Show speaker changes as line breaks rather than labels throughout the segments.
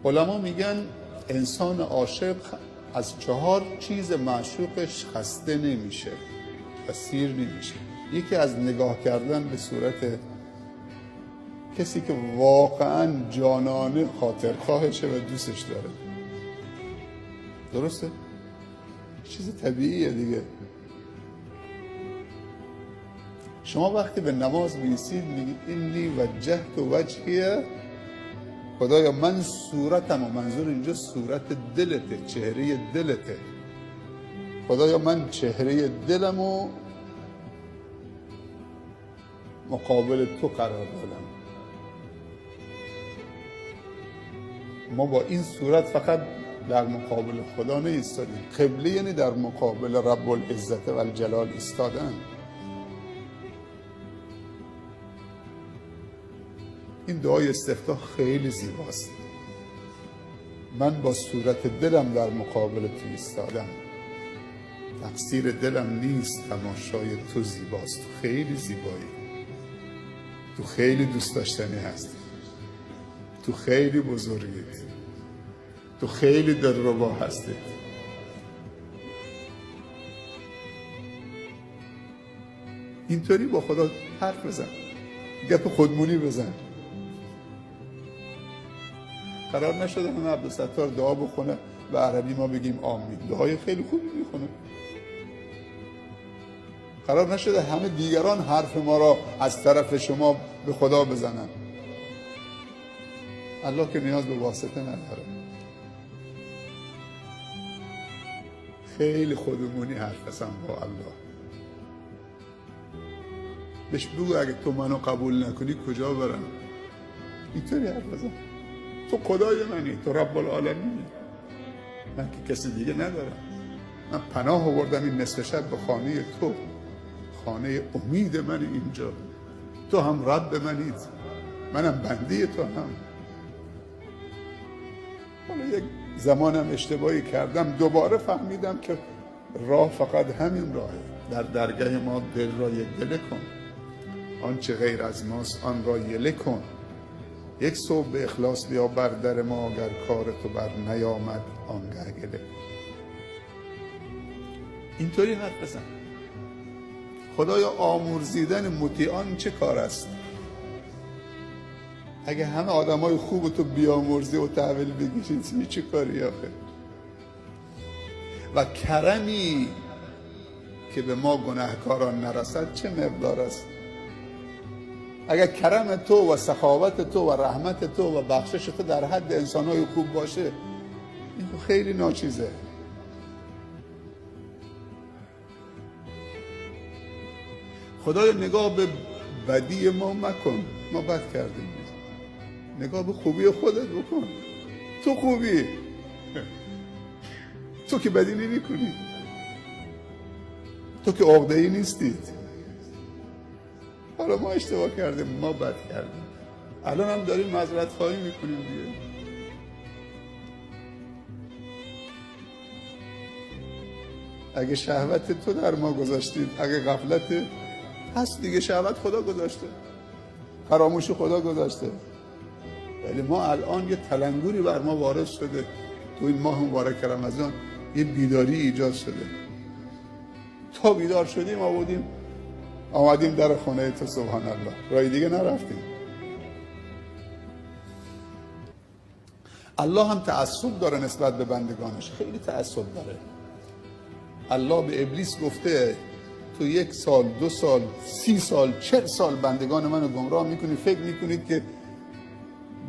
علما میگن انسان عاشق از 4 چیز معشوقش خسته نمیشه و سیر نمیشه. یکی از نگاه کردن به صورت کسی که واقعا جانانه خاطرخواهشه و دوستش داره. درسته؟ چیز طبیعیه دیگه. شما وقتی به نماز می‌ایستید میگید اینی وجهت وجهی، خدایا من صورتم، و منظور اینجا صورت دلته، چهره دلته. خدایا من چهره دلمو مقابل تو قرار دادم. ما با این صورت فقط در مقابل خدا نیستادیم. قبله یعنی در مقابل رب العزت و الجلال ایستادن. این دعای استفتاح خیلی زیباست. من با صورت دلم در مقابل تو ایستادم. تقصیر دلم نیست، تماشای تو زیباست. تو خیلی زیبایی، تو خیلی دوست داشتنی هستی، تو خیلی بزرگید، تو خیلی دلربا هستید. اینطوری با خدا حرف بزن، گپ خودمونی بزن. قرار نشده همه عبدالستار دعا بخونه به عربی ما بگیم آمین. دعای خیلی خوبی میخونه. قرار نشده همه دیگران حرف ما را از طرف شما به خدا بزنن. الله که نیاز به واسطه نداره. خیلی خودمونی حرف بزن با الله. بهش بگو اگه تو منو قبول نکنی کجا برم. اینطوری حرف بزن. تو خدای منی، تو رب العالمینی، من که کسی دیگه ندارم. من پناه آوردم این نصف شب به خانه تو، خانه امید من اینجا. تو هم رب منید، منم بنده تو هم. حالا یک زمانم اشتباهی کردم، دوباره فهمیدم که راه فقط همین راهه. در درگاه ما دل را یک دله کن، آنچه غیر از ماست آن را یله کن. یک صبح به اخلاص بیا بر در ما، اگر کار تو بر نیامد آنگه گله. اینطوری حرف بزن. خدایا آمرزیدن مطیعان چه کار است؟ اگه همه آدمای خوب تو بیامرزی و تحویل بگیرید چه کاری آخه؟ و کرمی که به ما گناهکاران نرسد چه مقدار است؟ اگر کرم تو و سخاوت تو و رحمت تو و بخشش تو در حد انسانهای خوب باشه، این خیلی ناچیزه. خدای نگاه به بدی ما مکن، ما بد کردیم. نگاه به خوبی خودت بکن. تو خوبی، تو که بدی نمی کنی، تو که عقده‌ای نیستید. حالا ما اشتباه کردیم، ما بد کردیم، الان هم داریم معذرت خواهی میکنیم دیگه. اگه شهوت تو در ما گذاشتید، اگه غفلت هست دیگه، شهوت خدا گذاشته، فراموش خدا گذاشته. ولی ما الان یه تلنگری بر ما وارد شده. تو این ماه مبارک رمضان یه بیداری ایجاد شده. تا بیدار شدیم آمدیم در خانه تو، سبحان الله، رای دیگه نرفتیم. الله هم تعصب داره نسبت به بندگانش، خیلی تعصب داره. الله به ابلیس گفته تو 1 سال، 2 سال، 30 سال، 40 سال بندگان منو گمراه میکنید، فکر میکنید که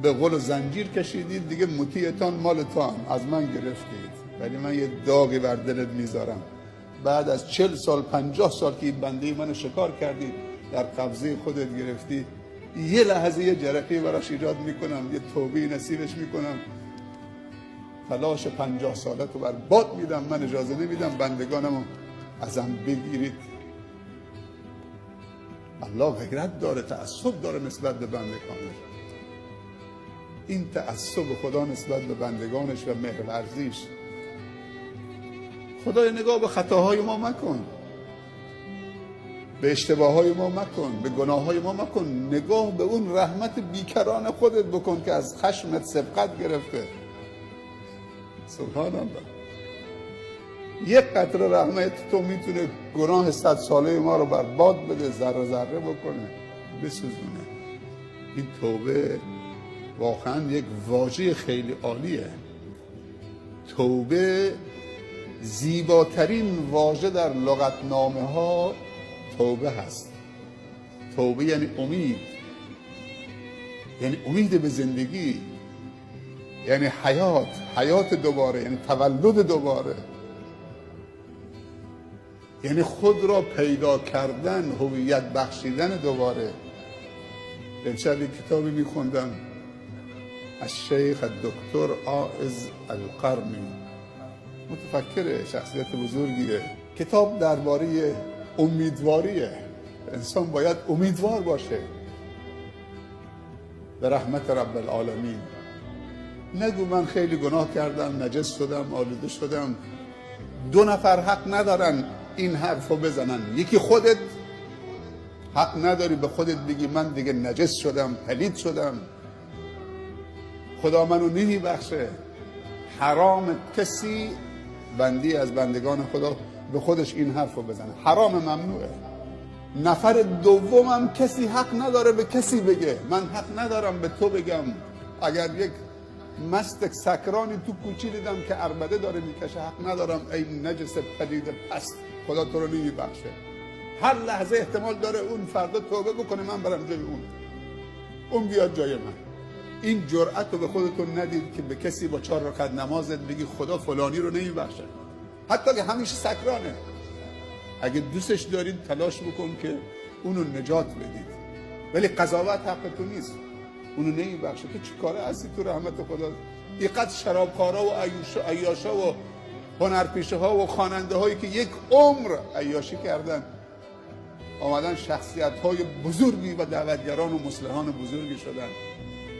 به قول زنجیر کشیدید دیگه، مطیعتان مالتان، از من گرفتید. ولی من یه داغی بر دلت میذارم. بعد از 40 سال 50 سال که این بنده منو شکار کردید، در قبضه خودت گرفتی، یه لحظه یه جرقه براش ایجاد میکنم، یه توبه نصیبش میکنم، تلاش 50 سالتو بر باد میدم. من اجازه نمیدم بندگانمو ازم بگیرید. الله غیرت داره، تعصب داره نسبت به بندگانش. این تعصب خدا نسبت به بندگانش و مهرورزیش. خدای نگاه به خطاهای ما مکن، به اشتباههای ما مکن، به گناههای ما مکن. نگاه به اون رحمت بیکران خودت بکن که از خشمت سبقت گرفته. سبحان الله. یک قطره رحمت تو میتونه گناه 100 ساله ما رو برباد بده، ذره ذره بکنه، بسوزونه. این توبه واقعا یک واژه خیلی عالیه. توبه زیباترین واژه در لغتنامه ها توبه هست. توبه یعنی امید، یعنی امید به زندگی، یعنی حیات دوباره، یعنی تولد دوباره، یعنی خود را پیدا کردن، هویت بخشیدن دوباره. امشب یک کتابی میخوندم از شیخ دکتر عائض القرنی، متفکر، شخصیت بزرگیه. کتاب درباره امیدواریه. انسان باید امیدوار باشه به رحمت رب العالمین. نگو من خیلی گناه کردم، نجس شدم، آلوده شدم. 2 نفر حق ندارن این حرف رو بزنن. یکی خودت حق نداری به خودت بگی من دیگه نجس شدم، پلید شدم، خدا منو نمیبخشه. حرام کسی بندی از بندگان خدا به خودش این حرف رو بزنه، حرام، ممنوعه. نفر دومم کسی حق نداره به کسی بگه من حق ندارم به تو بگم. اگر یک مستک سکرانی تو کوچی دیدم که عربده داره میکشه، حق ندارم ای نجس پلید پست، خدا تو رو نمیبخشه. هر لحظه احتمال داره اون فردا توبه بکنه، من برم جای اون بیاد جای من. این جرأت رو به خودتون ندید که به کسی با 4 رکعت نمازت بگی خدا فلانی رو نمیبخشه، حتی که همیشه سکرانه. اگه دوستش دارید تلاش بکن که اونو نجات بدید، ولی قضاوت حق تو نیست، اونو نمیبخشه. تو چی کاره هستی تو رحمت خدا؟ اینقدر شرابخوارا و عیاشا و هنرپیشه ها و خواننده هایی که یک عمر عیاشی کردن آمدن شخصیت های بزرگی و دعوتگران و مصلحان بزرگی شدن.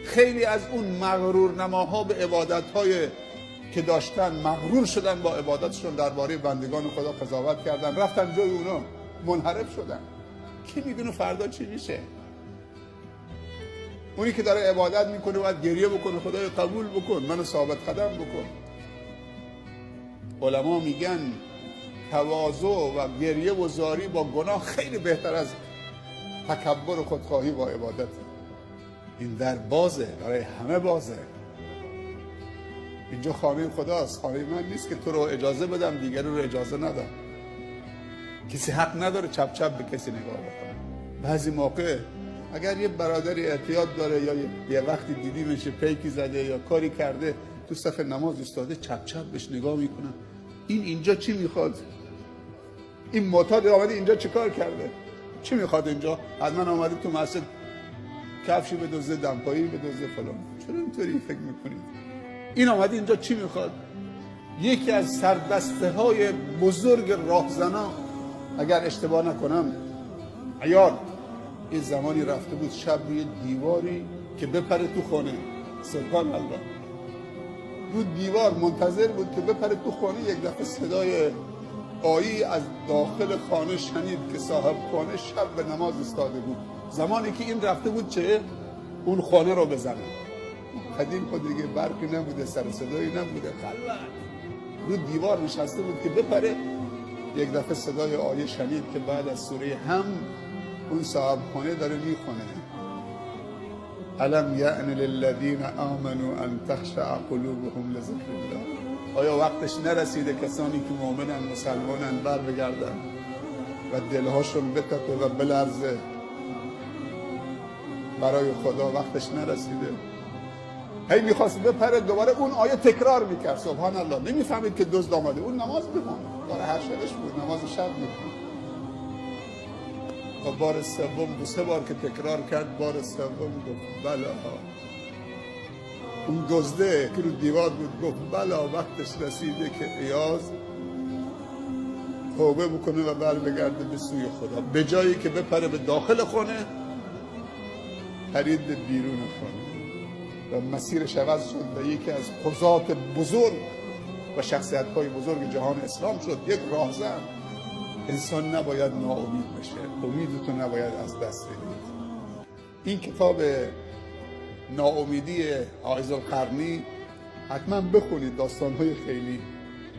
خیلی از اون مغرور نماها به عبادت های که داشتن مغرور شدن با عبادتشون، درباره بندگان خدا قضاوت کردن، رفتن جای اونا، منحرف شدن. کی میدونه فردا چی میشه؟ اونی که داره عبادت میکنه باید گریه بکنه خدای قبول بکن، منو ثابت قدم بکن. علما میگن تواضع و گریه و زاری با گناه خیلی بهتر از تکبر و خودخواهی با عبادت. این در بازه، برای همه بازه. اینجا خانه خداست، خانه من نیست که تو رو اجازه بدم دیگری رو اجازه ندم. کسی حق نداره چپ چپ به کسی نگاه بکنه. بعضی موقع اگر یه برادری احتیاط داره یا یه وقتی دیدی میشه پیکی زده یا کاری کرده تو صف نماز ایستاده، چپ چپ بهش نگاه میکنن. این اینجا چی میخواد؟ این معتاد آمده اینجا چی کار کرده؟ چی میخواد اینجا؟ حتما آمده تو مسجد کفشی بدزده، دمپایی بدزده، فلان. چرا اینطوری فکر میکنید؟ این آمده اینجا چی میخواد؟ یکی از سردسته های بزرگ راهزنان، اگر اشتباه نکنم عیار، این زمانی رفته بود شب روی دیواری که بپره تو خانه. سبحان الله. رو دیوار منتظر بود که بپره تو خانه. یک دفعه صدای آیی از داخل خانه شنید که صاحب خانه شب به نماز ایستاده بود. زمانی که این رفته بود چه؟ اون خانه رو بزنه. قدیم خود دیگه برقی نبوده، سر صدایی نبوده، خلوت. رو دیوار نشسته بود که بپره. یک دفعه صدای آیه شنید که بعد از سوره هم اون صاحب خانه داره میخونه الم یأن للذین آمنوا ان تخشع قلوبهم لذکر الله. آیا وقتش نرسیده کسانی که مؤمنن، مسلمانن، بر بگردن و دلهاشون بتپه و بلرزه برای خدا؟ وقتش نرسیده؟ هی میخواست بپره، دوباره اون آیه تکرار میکرد. سبحان الله. نمیفهمید که دزد آمده. اون نماز بخون، داره هر شبش بود نماز شب میخون. و بار سوم 2-3 بار که تکرار کرد، بار سوم گفت بله. اون دزده که رو دیوار بود گفت بله وقتش رسیده که ایاز توبه بکنه و بر بگرده به سوی خدا. به جایی که بپره به داخل خانه، پرید به بیرون خانه و مسیرش عوض شد و یکی از قضات بزرگ و شخصیت‌های بزرگ جهان اسلام شد. یک راهزن. انسان نباید ناامید بشه، امیدتو نباید از دست بدید. این کتاب ناامیدی عائض القرنی حتما بخونید، داستان‌های خیلی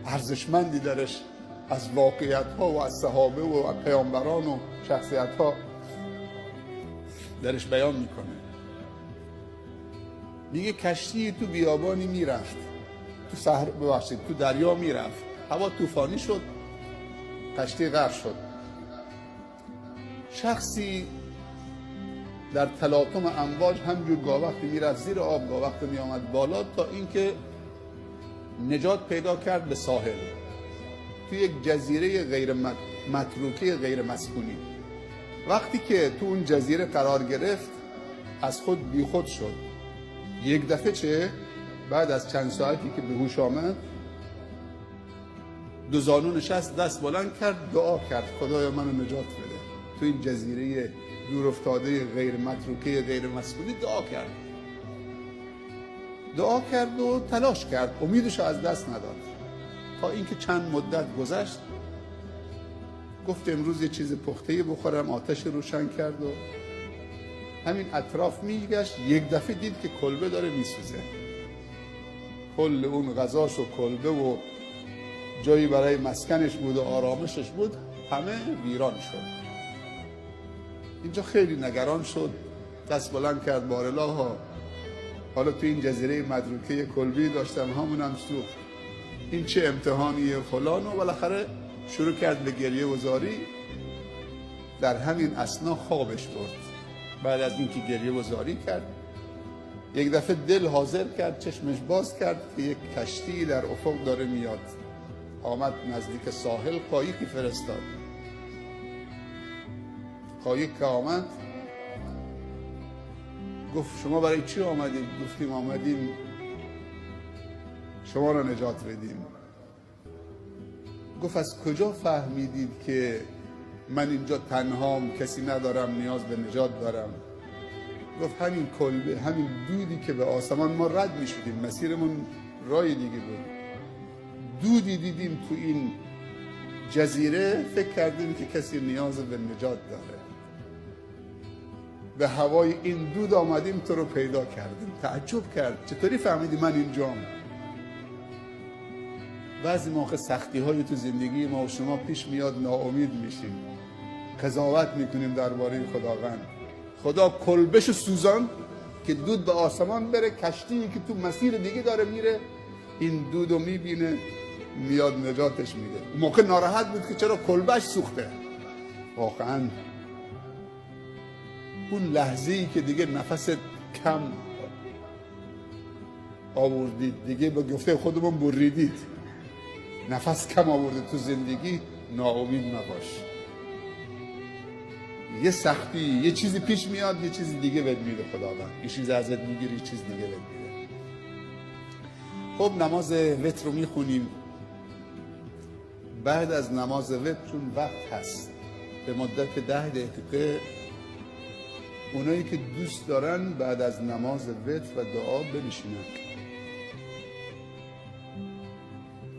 ارزشمندی درش از واقعیت‌ها و از صحابه و از پیامبران و شخصیت‌ها درش بیان میکنه. میگه کشتی تو بیابانی میرفت، تو صحرا، ببخشید، تو دریا میرفت، هوا طوفانی شد، کشتی غرق شد. شخصی در تلاطم امواج همجور گاه وقتی میرفت زیر آب، گاه وقتی میآمد بالا، تا اینکه نجات پیدا کرد به ساحل، تو یک جزیره غیر متروکه غیر مسکونی. وقتی که تو اون جزیره قرار گرفت از خود بیخود شد. یک دفعه چه؟ بعد از چند ساعتی که به هوش آمد، دو زانو نشست، دست بلند کرد، دعا کرد خدایا منو نجات بده. تو این جزیره دور افتاده غیر متروکه غیر مسکونی دعا کرد و تلاش کرد، امیدش از دست نداد. تا اینکه چند مدت گذشت، گفت امروز یه چیز پخته‌ای بخورم، آتش روشن کرد و همین اطراف میگشت. یک دفعه دید که کلبه داره میسوزه. کل اون غذاش و کلبه و جایی برای مسکنش بود و آرامشش بود همه ویران شد. اینجا خیلی نگران شد، دست بلند کرد بارالله، حالا تو این جزیره متروکه کلبی داشتم، همونم سوخت، این چه امتحانیه فلان، و بالاخره شروع کرد به گریه و زاری. در همین اثنا خوابش برد. بعد از اینکه گریه و زاری کرد، یک دفعه دل حاضر کرد، چشمش باز کرد که یک کشتی در افق داره میاد. آمد نزدیک ساحل، قایقی فرستاد. قایق که آمد گفت شما برای چی آمدید؟ گفتیم آمدیم شما را نجات بدیم. گفت از کجا فهمیدید که من اینجا تنهام، کسی ندارم، نیاز به نجات دارم؟ گفت همین کلبه، همین دودی که به آسمان ما رد می شدیم، مسیرمون رای دیگه بود، دودی دیدیم تو این جزیره، فکر کردیم که کسی نیاز به نجات داره، به هوای این دود آمدیم، تو رو پیدا کردیم. تعجب کرد چطوری فهمیدی من اینجام؟ بعضی موقع سختی های تو زندگی ما و شما پیش میاد، ناامید میشیم، قضاوت میکنیم درباره خداوند. خدا کلبش سوزان که دود به آسمان بره، کشتی که تو مسیر دیگه داره میره، این دودو میبینه، میاد نجاتش میده. اون موقع ناراحت بود که چرا کلبش سوخته. واقعا اون لحظه‌ای که دیگه نفست کم آوردید، دیگه به گفته خودمون بریدید، نفس کم آورده تو زندگی، ناامید نباش. یه سختی، یه چیزی پیش میاد، یه چیز دیگه بهت میده خداوند، یه چیز ازت میگیره، یه چیز دیگه بهت میده. خب نماز وتر رو میخونیم. بعد از نماز وتر چون وقت هست، به مدت 10 دقیقه اونایی که دوست دارن بعد از نماز وتر و دعا بنشینن.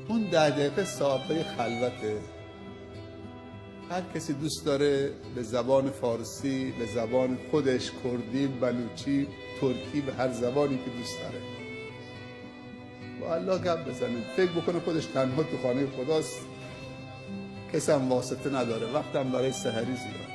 اون 10 دقیقه ساعتهای خلوته. هر کسی دوست داره به زبان فارسی، به زبان خودش، کردی، بلوچی، ترکی، به هر زبانی که دوست داره با الله گپ بزنه، فکر بکنه خودش تنها تو خانه خداست، کسی هم واسطه نداره، وقتم برای سحری زیاد.